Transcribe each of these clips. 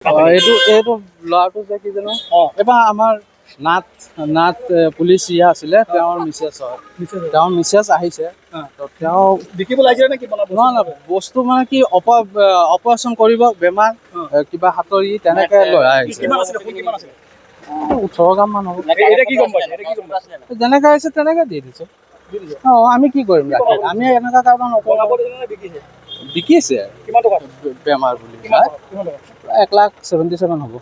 এইটো ল'ৰাটো যে কি জানো এবাৰ আমাৰ নাথ পুলিচ আছিলে তেওঁৰ মিছেছ আহিছে তেওঁ বিকিব লাগিছে নে কি নহয় বস্তু মানে কি অপাৰেশ্যন কৰিব বেমাৰ কিবা হাতৰি তেনেকে লৈ আহিছে 18 গ্ৰাম মান হ'ব যেনেকে আহিছে তেনেকে দি দিছে আমি কি কৰিম আমি এনেকুৱা কাৰোবাৰ নকৰোঁ বিকিছে বেমাৰ বুলি 1,77,000 হ'ব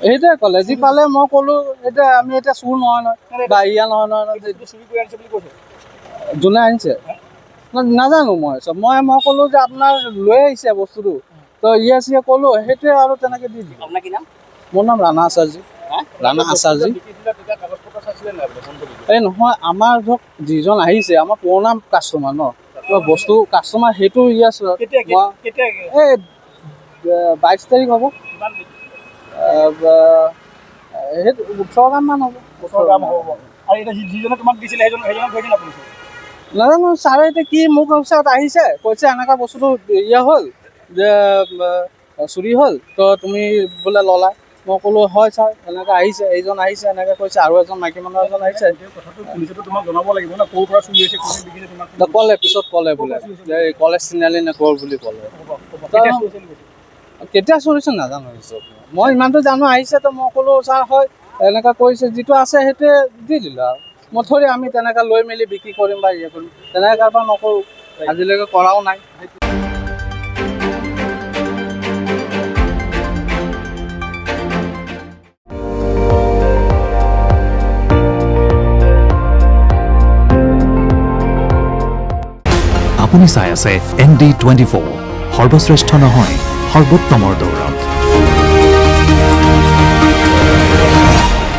এইটোৱে ক'লে যি পালে মই ক'লো এতিয়া আমি এতিয়া চুৰ নহয় বাহিয়া নহয় যোনে আনিছে নাজানো মই ক'লো যে আপোনাৰ লৈ আহিছে বস্তুটো তো সিয়ে ক'লো সেইটোৱে আৰু তেনেকে দি দিলোঁ মোৰ নাম ৰাণা আচাৰ্যী এই নহয় আমাৰ ধৰক যিজন আহিছে আমাৰ পুৰণা কাষ্টমাৰ ন বস্তু কাষ্টমাৰ সেইটো আছে এই 22 তাৰিখ হ'ব 18 গ্ৰাম মান হ'ব নাজানো ছাৰে এতিয়া কি মোক ওচৰত আহিছে কৈছে এনেকুৱা বস্তুটো হ'ল যে চুৰি হ'ল তো তুমি বোলে ল'লা মই ক'লো হয় ছাৰ এনেকৈ আহিছে এইজন আহিছে এনেকৈ কৈছে আৰু এজন মাইকী মানুহ এজন আহিছে ক'লে পিছত ক'লে বোলে কলেজ চিনালি নেটৱৰ্ক বুলি ক'লে কেতিয়া চুৰিছে নাজানো মই ইমানটো জানো আহিছে তো মই ক'লো ছাৰ হয় এনেকুৱা কৰিছে যিটো আছে সেইটোৱে দি দিলোঁ আৰু মই থৰি আমি তেনেকৈ লৈ মেলি বিক্ৰী কৰিম বা কৰিম তেনেকৈ কাৰোবাৰ নকৰোঁ আজিলৈকে কৰাও নাই আপুনি চাই আছে ND24 সৰ্বশ্ৰেষ্ঠ নহয় সৰ্বোত্তমৰ দৌৰত।